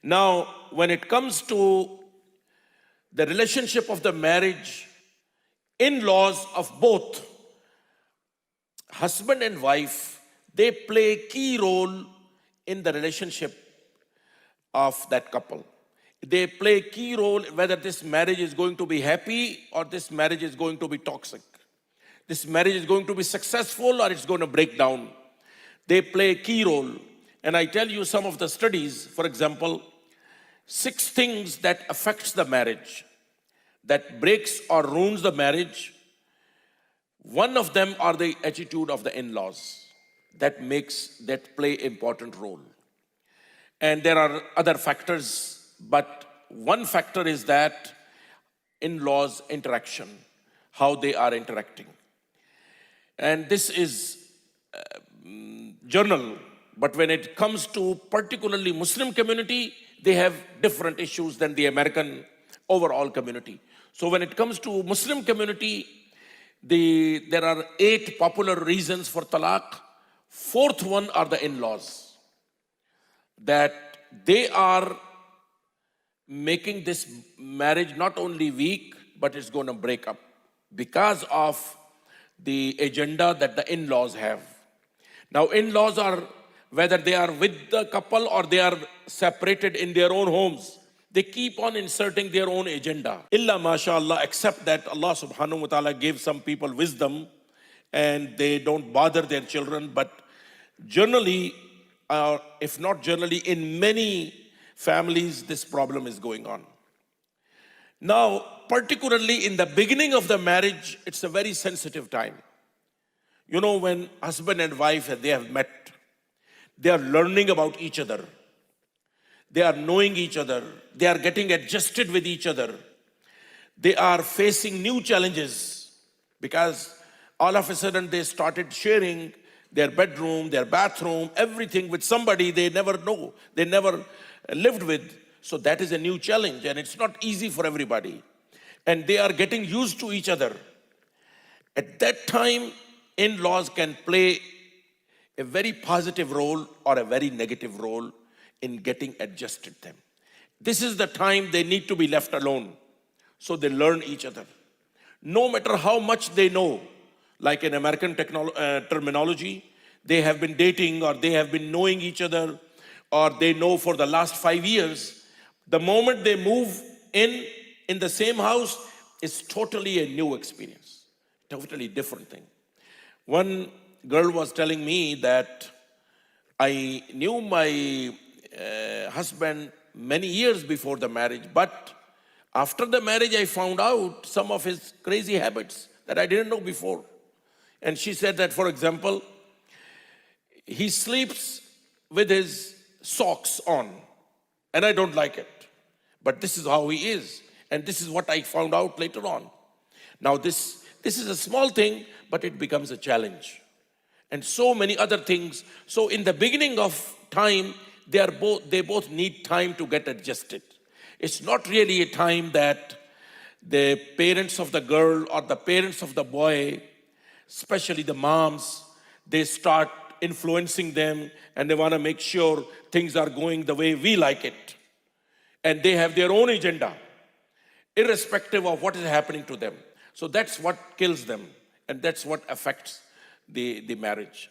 Now, when it comes to the relationship of the marriage, in-laws of both husband and wife, they play a key role in the relationship of that couple. They play a key role whether this marriage is going to be happy or this marriage is going to be toxic. This marriage is going to be successful or it's going to break down. They play a key role. And I tell you some of the studies, for example, 6 things that affects the marriage, that breaks or ruins the marriage. One of them are the attitude of the in-laws that play important role. And there are other factors, but one factor is that in-laws interaction, how they are interacting. And this is general, but when it comes to particularly Muslim community, they have different issues than the American overall community. So when it comes to Muslim community, there are 8 popular reasons for talaq. 4th one are the in-laws, that they are making this marriage not only weak, but it's going to break up because of the agenda that the in-laws have. Now, in-laws are, whether they are with the couple or they are separated in their own homes, they keep on inserting their own agenda. Illa mashallah, except that Allah subhanahu wa ta'ala gave some people wisdom and they don't bother their children. But generally, if not generally, in many families, this problem is going on. Now, particularly in the beginning of the marriage, it's a very sensitive time. You know, when husband and wife, they have met, they are learning about each other. They are knowing each other. They are getting adjusted with each other. They are facing new challenges because all of a sudden they started sharing their bedroom, their bathroom, everything with somebody they never know, they never lived with. So that is a new challenge and it's not easy for everybody. And they are getting used to each other. At that time, in-laws can play a very positive role or a very negative role in getting adjusted them. This is the time they need to be left alone. So they learn each other. No matter how much they know, like in American terminology, they have been dating or they have been knowing each other or they know for the last 5 years. The moment they move in the same house, it's totally a new experience, totally different thing. One girl was telling me that I knew my husband many years before the marriage, but after the marriage, I found out some of his crazy habits that I didn't know before. And she said that, for example, he sleeps with his socks on, and I don't like it. But this is how he is, and this is what I found out later on. Now, this is a small thing, but it becomes a challenge. And so many other things. So in the beginning of time, they both need time to get adjusted. It's not really a time that the parents of the girl or the parents of the boy, especially the moms, they start influencing them and they want to make sure things are going the way we like it. And they have their own agenda, irrespective of what is happening to them. So that's what kills them and that's what affects the marriage.